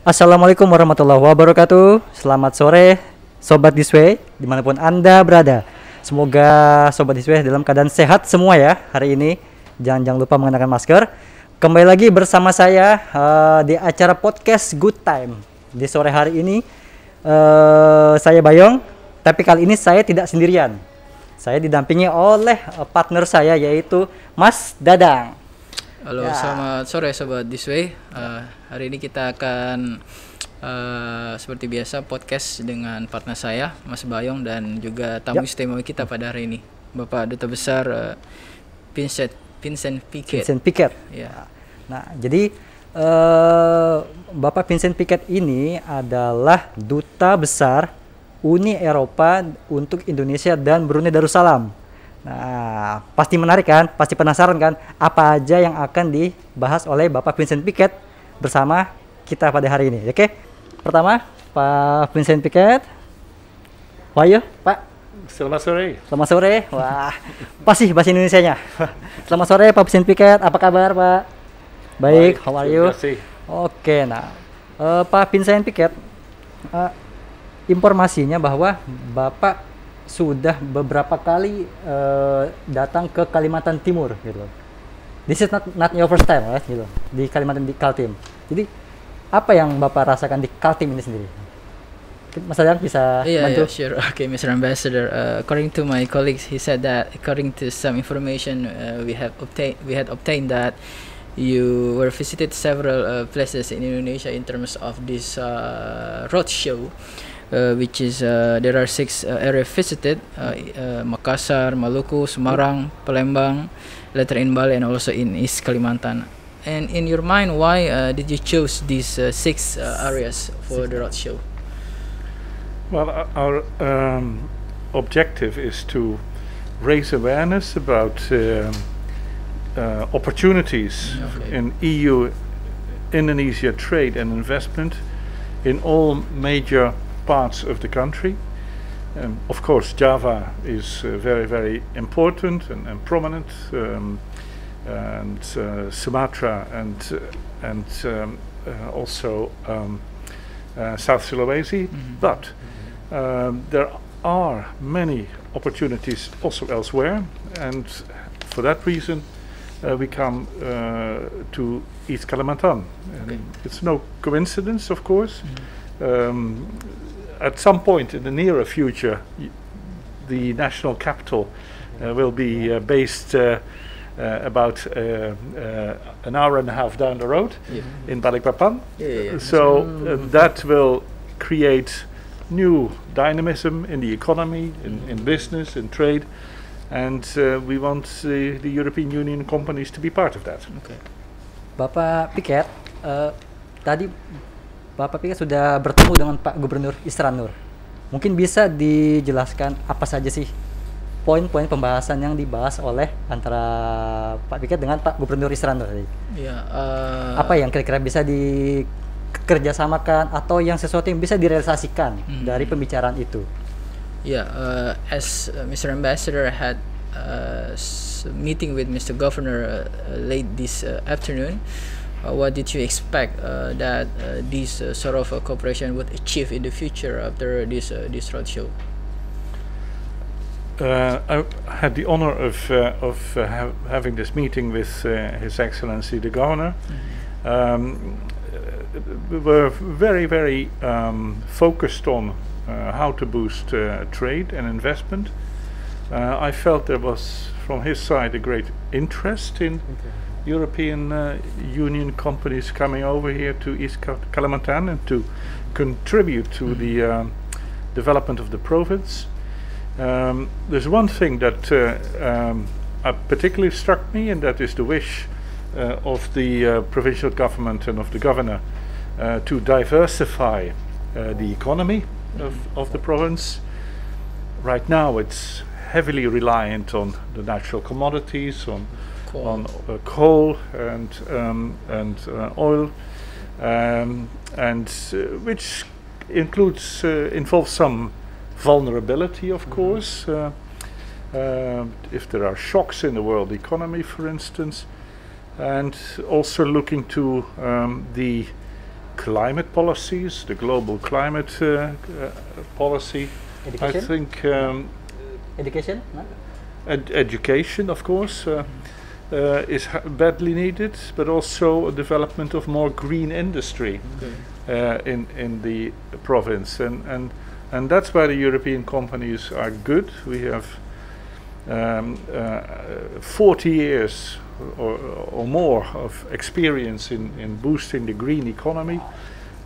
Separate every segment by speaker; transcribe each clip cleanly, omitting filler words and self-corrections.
Speaker 1: Assalamualaikum warahmatullahi wabarakatuh. Selamat sore Sobat Disway dimanapun Anda berada. Semoga Sobat Disway dalam keadaan sehat semua ya hari ini. Jangan lupa mengenakan masker. Kembali lagi bersama saya di acara podcast Good Time. Di sore hari ini saya Bayong, tapi kali ini saya tidak sendirian. Saya didampingi oleh partner saya yaitu Mas Dadang.
Speaker 2: Halo, selamat sore Sobat Disway. Hari ini kita akan seperti biasa podcast dengan partner saya, Mas Bayong, dan juga tamu istimewa kita pada hari ini, Bapak Duta Besar Vincent Piquet.
Speaker 1: Ya. Nah, jadi Bapak Vincent Piquet ini adalah Duta Besar Uni Eropa untuk Indonesia dan Brunei Darussalam. Nah, pasti menarik kan? Pasti penasaran kan? Apa aja yang akan dibahas oleh Bapak Vincent Piquet bersama kita pada hari ini? Oke? Pertama, Pak Vincent Piquet. Wahyu, Pak.
Speaker 3: Selamat sore.
Speaker 1: Selamat sore. Wah, pasti bahasa Indonesianya. Selamat sore, Pak Vincent Piquet. Apa kabar, Pak? Baik. How are you?
Speaker 3: Terima kasih.
Speaker 1: Oke, nah, Pak Vincent Piquet, informasinya bahwa Bapak sudah beberapa kali datang ke Kalimantan Timur gitu. This is not your first time, right? Gitu. Di Kalimantan di Kaltim. Jadi apa yang Bapak rasakan di Kaltim ini sendiri? Mas Adang bisa bantu?
Speaker 2: Yeah, sure. Okay, Mr. Ambassador. According to my colleagues, he said that according to some information we had obtained that you were visited several places in Indonesia in terms of this road show. Which is there are 6 areas visited, Makassar, Maluku, Semarang, Palembang, later in Bali, and also in East Kalimantan. And in your mind, why did you choose these 6 areas for the road show?
Speaker 3: Well, our objective is to raise awareness about opportunities in EU-Indonesia trade and investment in all major parts of the country. Of course, Java is very, very important and prominent, and Sumatra and also South Sulawesi. But there are many opportunities also elsewhere, and for that reason we come to East Kalimantan. It's no coincidence, of course. At some point in the nearer future, the national capital will be based about an hour and a half down the road in Balikpapan. So that will create new dynamism in the economy, in business, in trade, and we want the European Union companies to be part of that.
Speaker 1: Okay. Bapak Piquet, tadi Bapak Piquet sudah bertemu dengan Pak Gubernur Isran Nur. Mungkin bisa dijelaskan apa saja sih poin-poin pembahasan yang dibahas oleh antara Pak Piquet dengan Pak Gubernur Isran Nur tadi? Apa yang kira-kira bisa dikerjasamakan atau yang sesuatu yang bisa direalisasikan dari pembicaraan itu?
Speaker 2: As Mr. Ambassador had meeting with Mr. Governor late this afternoon. What did you expect that this sort of cooperation would achieve in the future after this roadshow?
Speaker 3: I had the honor of having this meeting with His Excellency the Governor. We were very, very focused on how to boost trade and investment. I felt there was from his side a great interest in European Union companies coming over here to East Kalimantan and to contribute to the development of the province. There's one thing that particularly struck me, and that is the wish of the provincial government and of the governor to diversify the economy of the province. Right now it's heavily reliant on the natural commodities, on coal and oil, and which involves some vulnerability, of course, if there are shocks in the world economy, for instance, and also looking to the climate policies, the global climate policy. I
Speaker 1: Education?
Speaker 3: think
Speaker 1: Education? No?
Speaker 3: education, of course, is badly needed, but also a development of more green industry in the province, and that's why the European companies are good. We have 40 years or more of experience in boosting the green economy,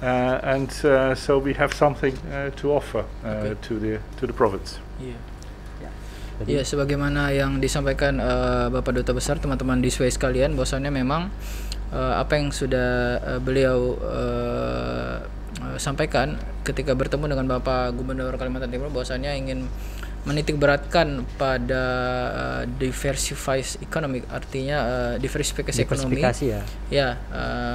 Speaker 3: and so we have something to offer to the province.
Speaker 2: Iya. Ya, sebagaimana yang disampaikan Bapak Duta Besar, teman-teman di SWAY sekalian, bahwasannya memang apa yang sudah beliau sampaikan ketika bertemu dengan Bapak Gubernur Kalimantan Timur, bahwasannya ingin menitik beratkan pada diversified economic, artinya diversifikasi ekonomi. Ya,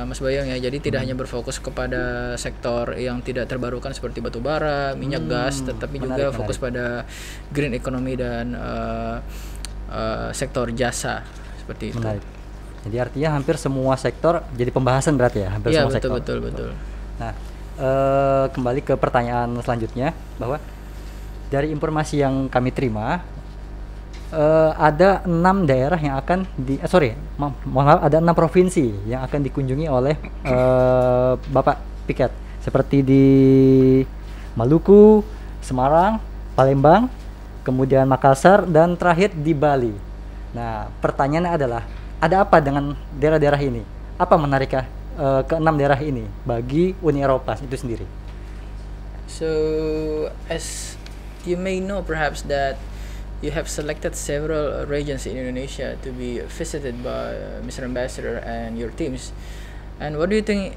Speaker 2: Mas Bayong ya. Jadi tidak hanya berfokus kepada sektor yang tidak terbarukan seperti batu bara, minyak gas, tetapi juga fokus pada green economy dan sektor jasa seperti itu.
Speaker 1: Menarik. Jadi artinya hampir semua sektor jadi pembahasan berarti ya, hampir semua sektor.
Speaker 2: Betul.
Speaker 1: Nah, kembali ke pertanyaan selanjutnya, bahwa dari informasi yang kami terima, ada 6 daerah yang akan ada 6 provinsi yang akan dikunjungi oleh Bapak Piket, seperti di Maluku, Semarang, Palembang, kemudian Makassar, dan terakhir di Bali. Nah, pertanyaannya adalah, ada apa dengan daerah-daerah ini? Apa menariknya ke-6 daerah ini bagi Uni Eropa itu sendiri?
Speaker 2: So, as you may know perhaps that you have selected several regions in Indonesia to be visited by Mr. Ambassador and your teams. And what do you think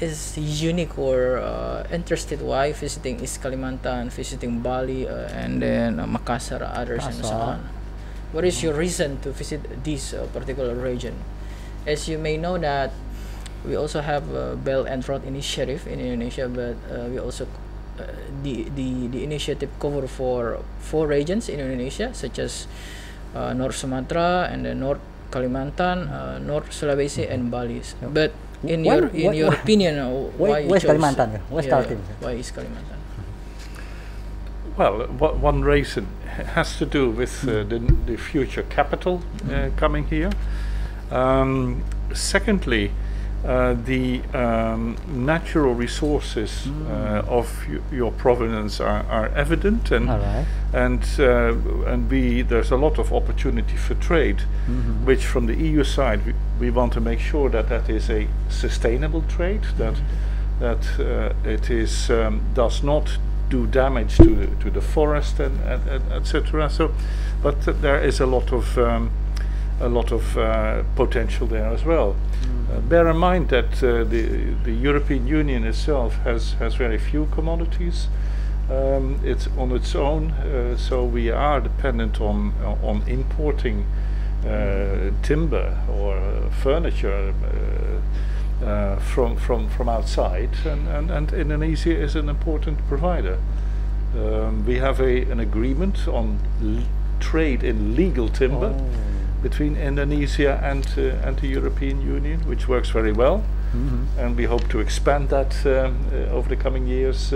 Speaker 2: is unique or interested why visiting East Kalimantan, visiting Bali, and then Makassar, others, and so on? What is your reason to visit this particular region? As you may know that we also have a Belt and Road Initiative in Indonesia, but we also the initiative cover for 4 regions in Indonesia, such as North Sumatra and then North Kalimantan, North Sulawesi, and Bali. But in your opinion, why you chose
Speaker 1: Kalimantan?
Speaker 2: Why is Kalimantan?
Speaker 3: Well, one reason has to do with the future capital coming here. Secondly, the natural resources of your province are evident, and there's a lot of opportunity for trade, which from the EU side we want to make sure that is a sustainable trade, that it is does not do damage to the forest and etc. So, but there is a lot of potential there as well. Bear in mind that the European Union itself has very few commodities. It's on its own, so we are dependent on importing timber or furniture from outside, and Indonesia is an important provider. We have an agreement on trade in legal timber between Indonesia and the European Union, which works very well, and we hope to expand that over the coming years,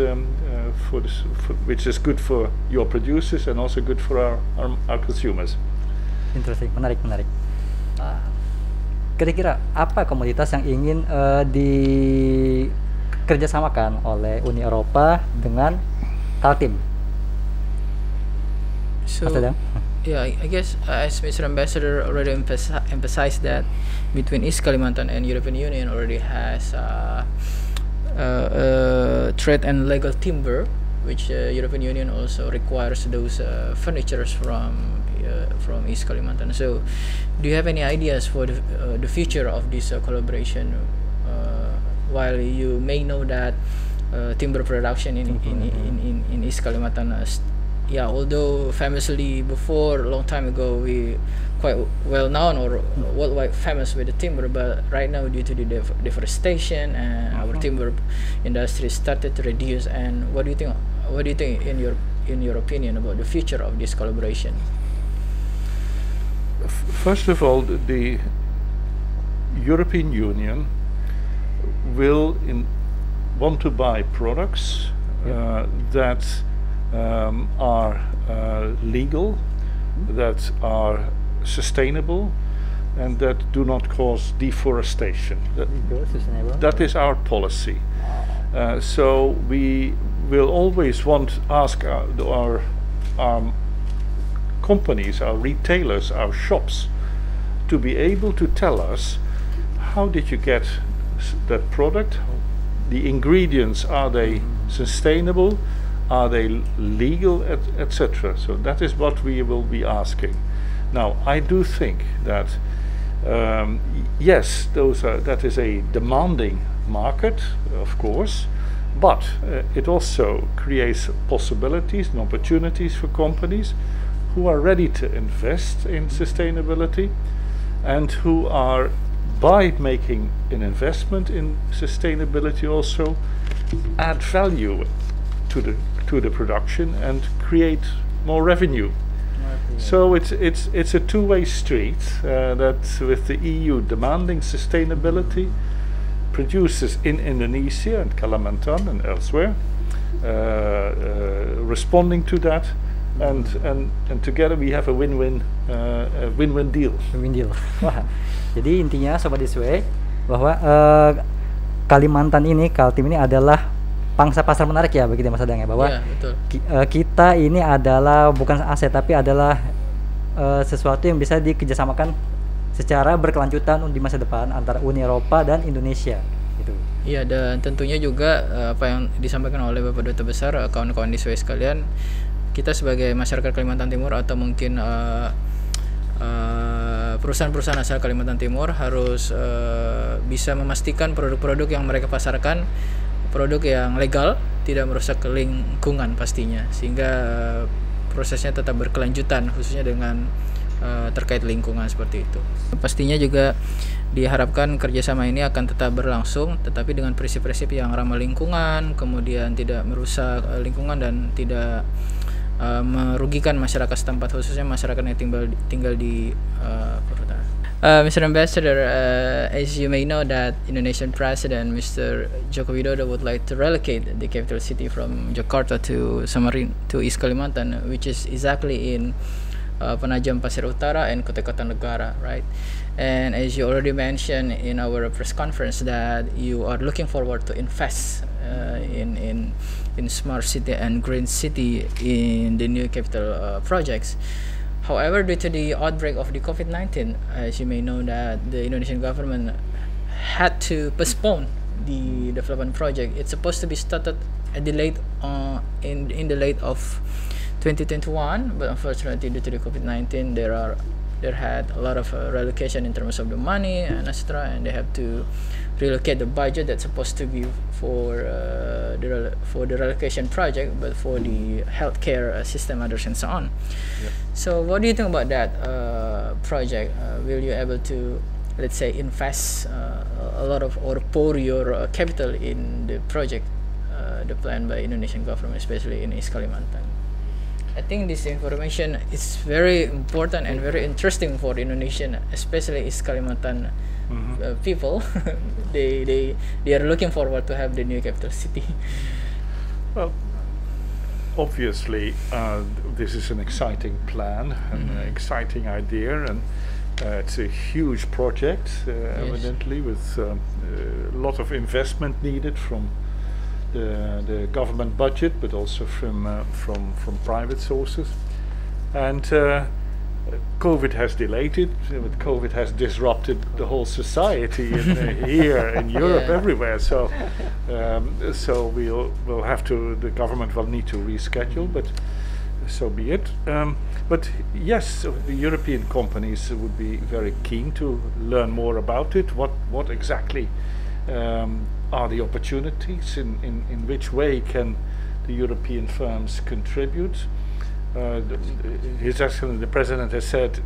Speaker 3: which is good for your producers and also good for our consumers.
Speaker 1: Interesting, menarik. Kira-kira apa komoditas yang ingin dikerjasamakan oleh Uni Eropa dengan Kaltim?
Speaker 2: So, yeah, I guess as Mr. Ambassador already emphasized that between East Kalimantan and European Union already has trade and legal timber, which European Union also requires those furnitures from East Kalimantan. So, do you have any ideas for the future of this collaboration? While you may know that timber production in East Kalimantan, although famously before a long time ago we quite well known or worldwide famous with the timber, but right now due to the deforestation and our timber industry started to reduce. And what do you think in your opinion about the future of this collaboration?
Speaker 3: First of all, the European Union will want to buy products that are legal, that are sustainable, and that do not cause deforestation. That is our policy. So we will always ask our companies, our retailers, our shops, to be able to tell us, how did you get that product? The ingredients, are they sustainable? Are they legal, etc.? So that is what we will be asking. Now, I do think that yes, that is a demanding market, of course, but it also creates possibilities and opportunities for companies who are ready to invest in sustainability, and who are, by making an investment in sustainability, also add value to the production and create more revenue. So it's a two-way street, that with the EU demanding sustainability, producers in Indonesia and Kalimantan and elsewhere responding to that, and together we have a win-win deal.
Speaker 1: Win deal. Wah. Jadi intinya Sobat Iswe bahwa Kalimantan ini, Kaltim ini adalah pangsa pasar menarik ya bagi Mas Adang ya, bahwa
Speaker 2: betul.
Speaker 1: Kita ini adalah bukan aset, tapi adalah sesuatu yang bisa dikerjasamakan secara berkelanjutan di masa depan antara Uni Eropa dan Indonesia gitu.
Speaker 2: Iya, dan tentunya juga apa yang disampaikan oleh Bapak Duta Besar, kawan-kawan di Iswe sekalian, kita sebagai masyarakat Kalimantan Timur atau mungkin perusahaan-perusahaan asal Kalimantan Timur harus bisa memastikan produk-produk yang mereka pasarkan produk yang legal, tidak merusak lingkungan pastinya, sehingga prosesnya tetap berkelanjutan, khususnya dengan terkait lingkungan seperti itu. Pastinya juga diharapkan kerjasama ini akan tetap berlangsung, tetapi dengan prinsip-prinsip yang ramah lingkungan, kemudian tidak merusak lingkungan dan tidak merugikan masyarakat setempat, khususnya masyarakat yang tinggal di perkotaan. Mr. Ambassador, as you may know that Indonesian President Mr. Joko Widodo would like to relocate the capital city from Jakarta to Samarinda, to East Kalimantan, which is exactly in Penajam Pasir Utara and Kota Negara, right? And as you already mentioned in our press conference that you are looking forward to invest in smart city and green city in the new capital projects. However, due to the outbreak of the COVID-19, as you may know that the Indonesian government had to postpone the development project. It's supposed to be started at the late in the late of 2021, but unfortunately due to the COVID-19 there had a lot of relocation in terms of the money and etc., and they have to relocate the budget that's supposed to be for the relocation project, but for the healthcare system others and so on.
Speaker 3: Yep.
Speaker 2: So what do you think about that project? Will you able to, let's say, invest a lot of or pour your capital in the project, the plan by Indonesian government, especially in East Kalimantan? I think this information is very important and very interesting for Indonesian, especially East Kalimantan people. they are looking forward to have the new capital city.
Speaker 3: Well, obviously, this is an exciting plan, an exciting idea, and it's a huge project, evidently, with a lot of investment needed from the government budget, but also from private sources. And COVID has delayed it. But COVID has disrupted the whole society here in Europe, everywhere. So, so we'll have to. The government will need to reschedule, but so be it. But yes, the European companies would be very keen to learn more about it. What exactly are the opportunities? In which way can the European firms contribute? His Excellency the President has said,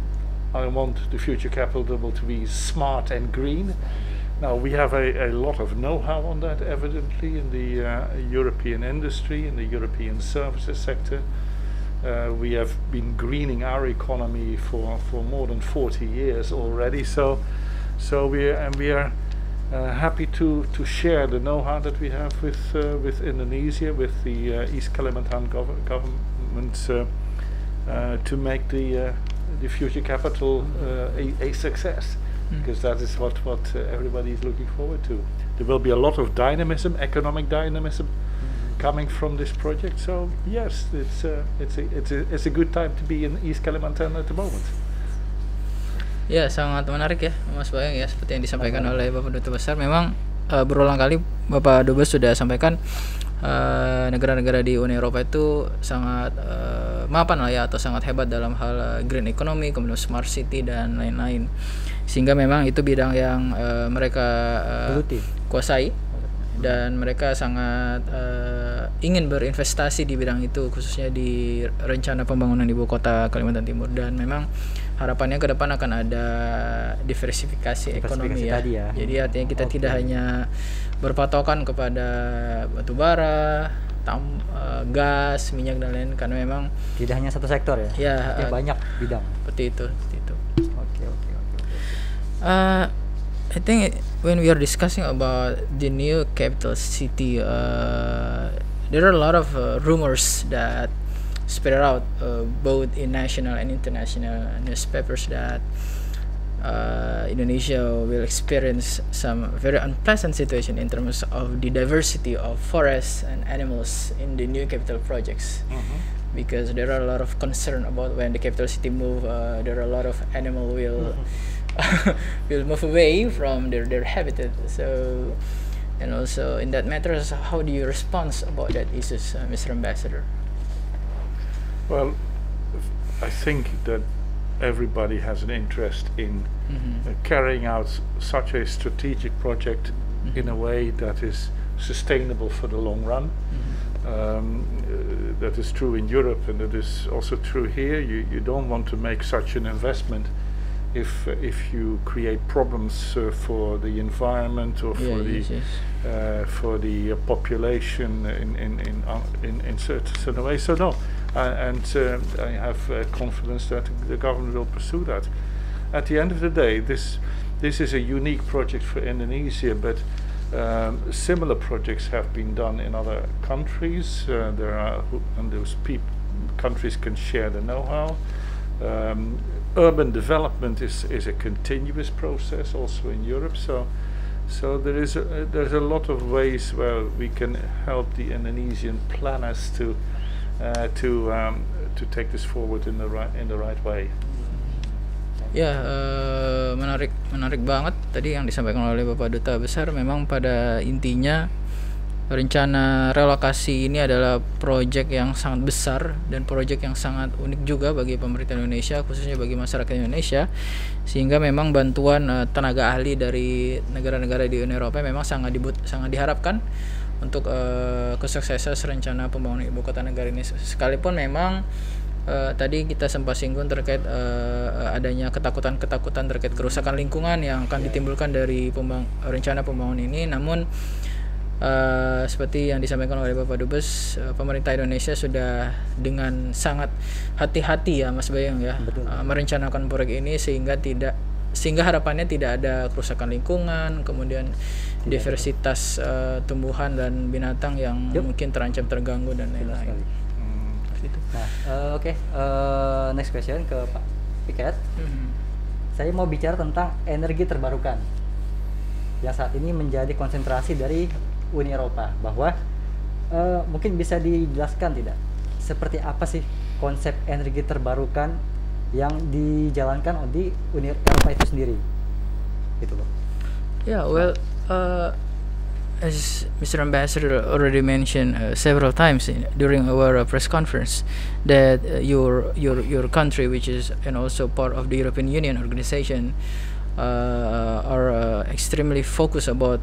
Speaker 3: I want the future capital to be smart and green. Now we have a lot of know-how on that, evidently, in the European industry, in the European services sector. We have been greening our economy for more than 40 years already. So we are happy to share the know-how that we have with Indonesia, with the East Kalimantan government, to make the future capital a success, because that is what everybody is looking forward to. There will be a lot of dynamism, economic dynamism, coming from this project. So yes, it's a good time to be in East Kalimantan at the moment.
Speaker 2: Ya, sangat menarik ya, Mas Bayang ya, seperti yang disampaikan oleh Bapak Duta Besar. Memang berulang kali Bapak Dubes sudah sampaikan negara-negara di Uni Eropa itu sangat mapan lah ya, atau sangat hebat dalam hal green economy, kemudian smart city dan lain-lain. Sehingga memang itu bidang yang mereka kuasai, dan mereka sangat ingin berinvestasi di bidang itu, khususnya di rencana pembangunan ibu kota Kalimantan Timur. Dan memang harapannya ke depan akan ada diversifikasi ekonomi ya.
Speaker 1: Ya.
Speaker 2: Jadi artinya kita tidak hanya berpatokan kepada batu bara, gas, minyak dan lain, karena memang
Speaker 1: tidak hanya satu sektor ya.
Speaker 2: Ya,
Speaker 1: banyak bidang.
Speaker 2: Seperti itu.
Speaker 1: Oke.
Speaker 2: I think when we are discussing about the new capital city, there are a lot of rumors that spread out both in national and international newspapers that Indonesia will experience some very unpleasant situation in terms of the diversity of forests and animals in the new capital projects. Because there are a lot of concern about when the capital city move, there are a lot of animal will will move away from their habitat. So, and also in that matters, how do you respond about that issues, Mr. Ambassador?
Speaker 3: Well, I think that everybody has an interest in carrying out such a strategic project in a way that is sustainable for the long run. That is true in Europe, and that is also true here. You don't want to make such an investment if you create problems for the environment or for the population in certain ways. So no, and I have confidence that the government will pursue that. At the end of the day, this is a unique project for Indonesia, but similar projects have been done in other countries. And those countries can share the know-how. Urban development is a continuous process also in Europe. So there's a lot of ways where we can help the Indonesian planners to take this forward in the right way.
Speaker 2: Ya, menarik banget tadi yang disampaikan oleh Bapak Duta Besar. Memang pada intinya rencana relokasi ini adalah proyek yang sangat besar dan proyek yang sangat unik juga bagi pemerintah Indonesia, khususnya bagi masyarakat Indonesia, sehingga memang bantuan tenaga ahli dari negara-negara di Uni Eropa memang sangat diharapkan untuk kesuksesan rencana pembangunan ibu kota negara ini. Sekalipun memang tadi kita sempat singgung terkait adanya ketakutan terkait kerusakan lingkungan yang akan ditimbulkan dari rencana pembangunan ini, namun seperti yang disampaikan oleh Bapak Dubes, pemerintah Indonesia sudah dengan sangat hati-hati ya Mas Bayang ya, merencanakan proyek ini sehingga harapannya tidak ada kerusakan lingkungan, kemudian diversitas tumbuhan dan binatang yang mungkin terancam terganggu dan lain-lain.
Speaker 1: Nah, next question ke Pak Piket. Saya mau bicara tentang energi terbarukan yang saat ini menjadi konsentrasi dari Uni Eropa, bahwa mungkin bisa dijelaskan tidak seperti apa sih konsep energi terbarukan yang dijalankan di Uni Eropa itu sendiri, gitu loh.
Speaker 2: Yeah, well, as Mr. Ambassador already mentioned several times during our press conference, that your country, which is and also part of the European Union organization, are extremely focused about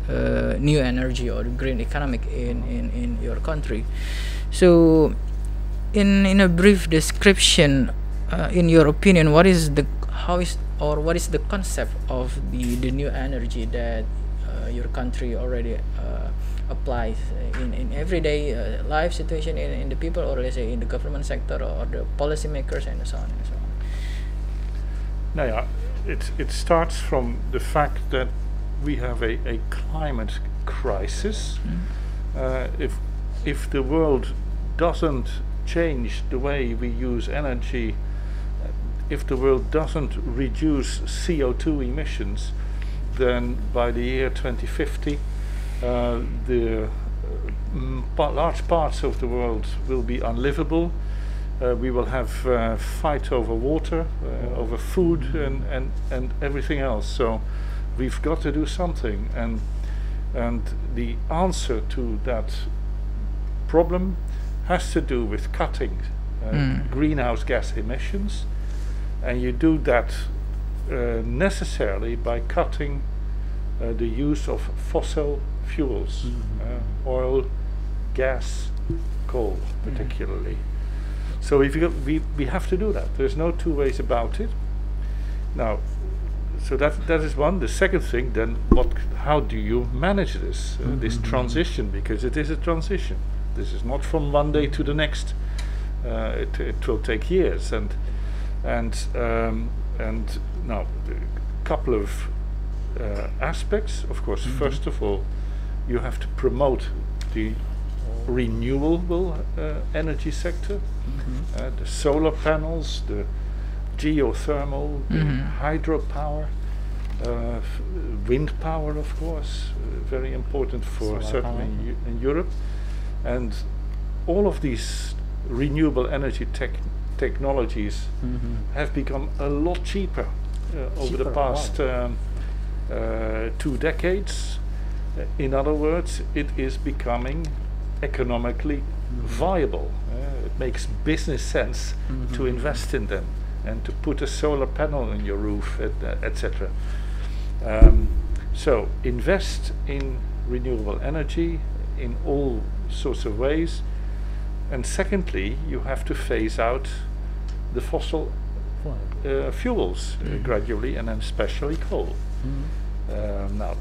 Speaker 2: new energy or green economic in your country. So, in a brief description, in your opinion, what is the concept of the new energy that your country already applies in everyday life situation in the people, or let's say in the government sector or the policymakers and so on and so on?
Speaker 3: Now, yeah, it starts from the fact that we have a climate crisis. If the world doesn't change the way we use energy, if the world doesn't reduce CO2 emissions, then by the year 2050, the large parts of the world will be unlivable. We will have fight over water, over food, and everything else. So we've got to do something, and the answer to that problem has to do with cutting greenhouse gas emissions, and you do that necessarily by cutting the use of fossil fuels, oil, gas, coal particularly. So we have to do that. There's no two ways about it. Now, so that is one. The second thing, then, how do you manage this this transition? Because it is a transition. This is not from one day to the next. It will take years, and now a couple of aspects. Of course, first of all, you have to promote the renewable energy sector, the solar panels, the geothermal, the hydropower, wind power, of course, very important for certainly in Europe, and all of these renewable energy technologies have become a lot cheaper over the past 2 decades. In other words, it is becoming economically viable. It makes business sense to invest in them and to put a solar panel on your roof, etc. So invest in renewable energy in all sorts of ways. And secondly, you have to phase out the fossil fuels gradually, and then especially coal. Now,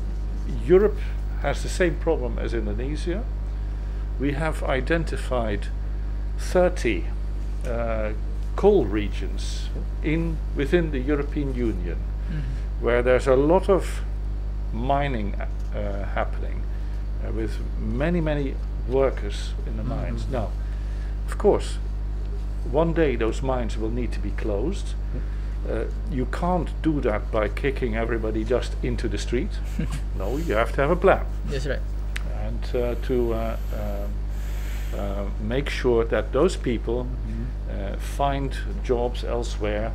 Speaker 3: Europe has the same problem as Indonesia. We have identified 30 coal regions within the European Union where there's a lot of mining happening with many workers in the mines. Now, of course, one day those mines will need to be closed. You can't do that by kicking everybody just into the street. No, you have to have a plan.
Speaker 2: That's right.
Speaker 3: And to make sure that those people find jobs elsewhere,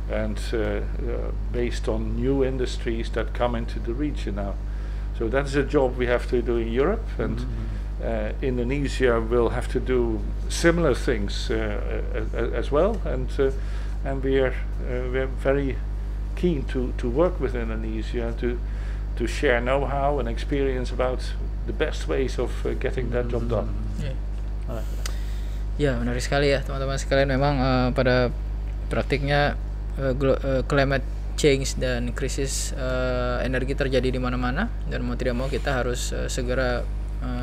Speaker 3: and based on new industries that come into the region now. So that is a job we have to do in Europe, and Indonesia will have to do similar things as well, and we're very keen to work with Indonesia to share know-how and experience about the best ways of getting that job done.
Speaker 2: Ya, menarik sekali ya teman-teman sekalian. Memang pada praktiknya climate change dan krisis energi terjadi di mana-mana, dan mau tidak mau kita harus segera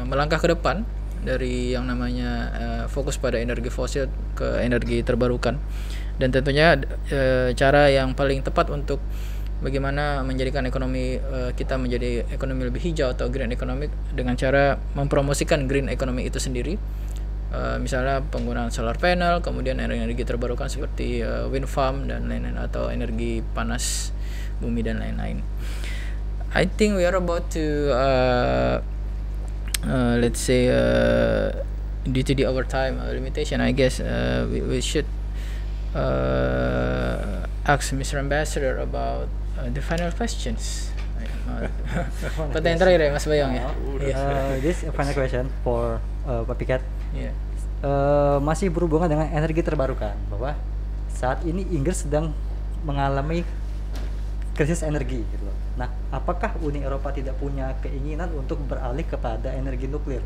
Speaker 2: melangkah ke depan dari yang namanya fokus pada energi fosil ke energi terbarukan. Dan tentunya cara yang paling tepat untuk bagaimana menjadikan ekonomi kita menjadi ekonomi lebih hijau atau green economic dengan cara mempromosikan green economy itu sendiri. Misalnya penggunaan solar panel, kemudian energi terbarukan seperti wind farm dan lain-lain, atau energi panas bumi dan lain-lain. I think we are about to let's say due to the overtime limitation, I guess we should ask Mr. Ambassador about the final questions. Pertanyaan terakhir ya Mas Bayong ya.
Speaker 1: This final question for Pak Piket.
Speaker 2: Yeah.
Speaker 1: Masih berhubungan dengan energi terbarukan, bahwa saat ini Inggris sedang mengalami krisis energi gitu loh. Nah, apakah Uni Eropa tidak punya keinginan untuk beralih kepada energi nuklir?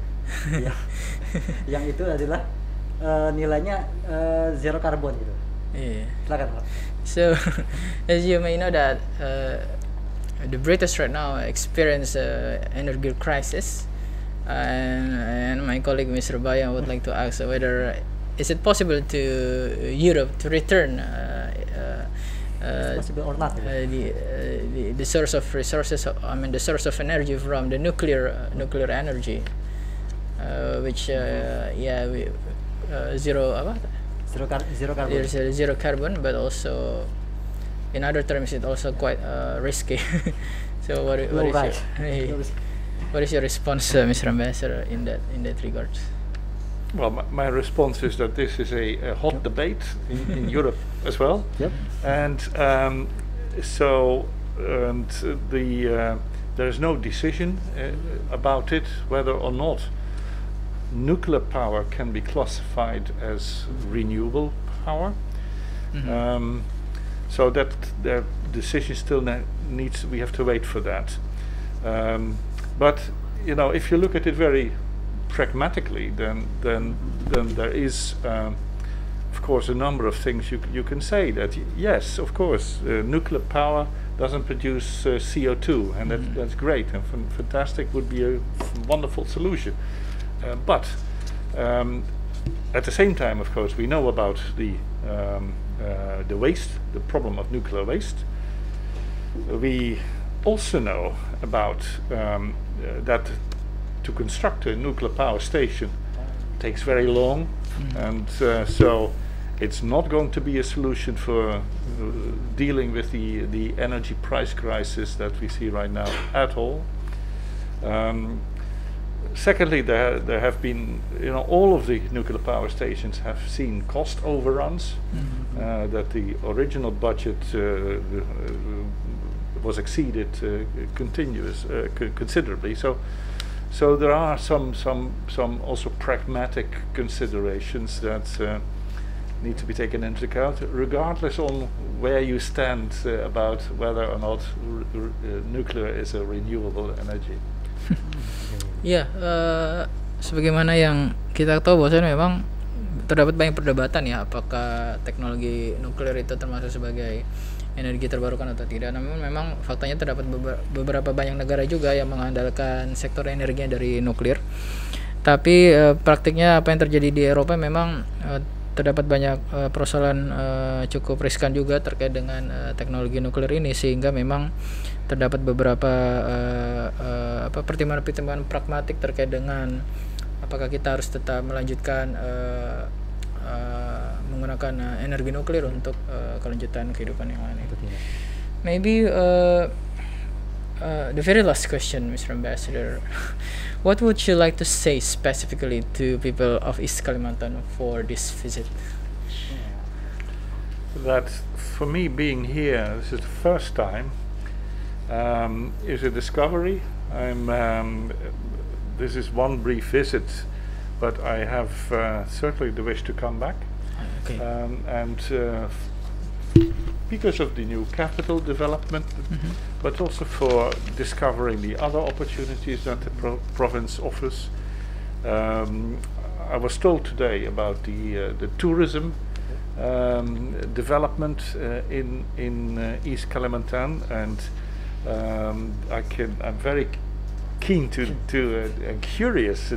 Speaker 1: yang itu adalah nilainya zero carbon gitu.
Speaker 2: Yeah.
Speaker 1: Silakan Pak.
Speaker 2: So, as you may know that the British right now experience energy crisis, and my colleague Mr. Bayang would like to ask whether is it possible to Europe to return
Speaker 1: Possible or not?
Speaker 2: The source of resources, the source of energy from the nuclear energy, which zero carbon. There's zero carbon, but also in other terms it also quite risky. So what is your response, Mr. Ambassador, in that regards?
Speaker 3: Well, my response is that this is a hot debate in Europe as well.
Speaker 1: Yep.
Speaker 3: And there is no decision about it whether or not nuclear power can be classified as renewable power. So that the decision still needs. We have to wait for that. But if you look at it very pragmatically, then there is, of course, a number of things you can say. That yes, of course, nuclear power doesn't produce CO2, and that's great and fantastic. Would be a wonderful solution. But at the same time, of course, we know about the waste, the problem of nuclear waste. We also know about that to construct a nuclear power station takes very long, and so it's not going to be a solution for dealing with the energy price crisis that we see right now at all. Secondly, there have been, all of the nuclear power stations have seen cost overruns, that the original budget was exceeded considerably. So there are some also pragmatic considerations that need to be taken into account, regardless on where you stand about whether or not nuclear is a renewable energy.
Speaker 2: Sebagaimana yang kita tahu bahwasanya memang terdapat banyak perdebatan ya, apakah teknologi nuklir itu termasuk sebagai energi terbarukan atau tidak. Namun memang faktanya terdapat beberapa banyak negara juga yang mengandalkan sektor energinya dari nuklir. Tapi praktiknya apa yang terjadi di Eropa memang terdapat banyak persoalan cukup riskan juga terkait dengan teknologi nuklir ini, sehingga memang terdapat beberapa pertimbangan-pertimbangan pragmatik terkait dengan apakah kita harus tetap melanjutkan menggunakan energi nuklir untuk kelanjutan kehidupan yang lain. Maybe the very last question, Mr. Ambassador, what would you like to say specifically to people of East Kalimantan for this visit?
Speaker 3: That for me, being here, this is the first time, is a discovery. This is one brief visit, but I have certainly the wish to come back.
Speaker 2: Okay.
Speaker 3: And because of the new capital development, but also for discovering the other opportunities that the province offers. I was told today about the tourism development in East Kalimantan, and I'm very keen to and curious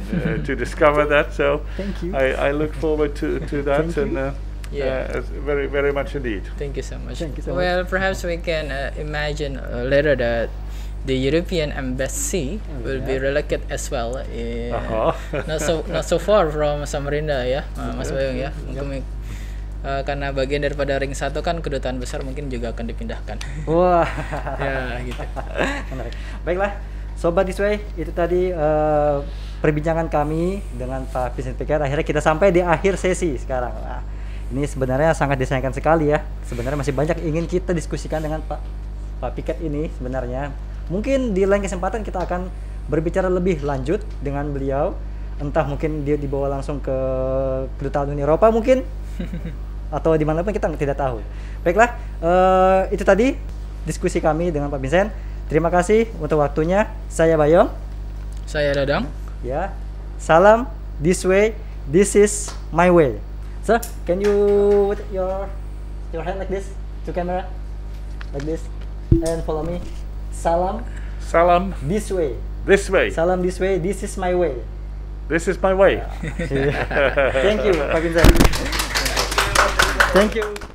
Speaker 3: to discover that. So
Speaker 1: Thank you.
Speaker 3: I look forward to that.
Speaker 1: Thank you.
Speaker 3: And very, very much indeed.
Speaker 2: Thank you so much.
Speaker 1: Thank you so
Speaker 2: Well, perhaps we can imagine later that the European embassy will be relocated as well. Not so far from Samarinda ya, Mas Bayong ya. Mungkin karena bagian daripada ring 1 kan kedutaan besar mungkin juga akan dipindahkan.
Speaker 1: Wah.
Speaker 2: Ya gitu.
Speaker 1: Menarik. Baiklah, Sobat This Way, itu tadi perbincangan kami dengan Pak Vincent Piket. Akhirnya kita sampai di akhir sesi sekarang. Nah, ini sebenarnya sangat disayangkan sekali ya. Sebenarnya masih banyak ingin kita diskusikan dengan Pak Piket ini sebenarnya. Mungkin di lain kesempatan kita akan berbicara lebih lanjut dengan beliau. Entah mungkin dia dibawa langsung ke Kedutaan Uni Eropa mungkin. Atau di mana pun kita tidak tahu. Baiklah, itu tadi diskusi kami dengan Pak Vincent. Terima kasih untuk waktunya. Saya Bayong.
Speaker 2: Saya Dadang.
Speaker 1: Ya. Salam this way. This is my way. So, can you put your hand like this to camera? Like this. And follow me. Salam
Speaker 3: Salam
Speaker 1: this way.
Speaker 3: this way.
Speaker 1: Salam this way. This is my way.
Speaker 3: This is my way.
Speaker 1: Thank you, Pak Vincent. Thank you.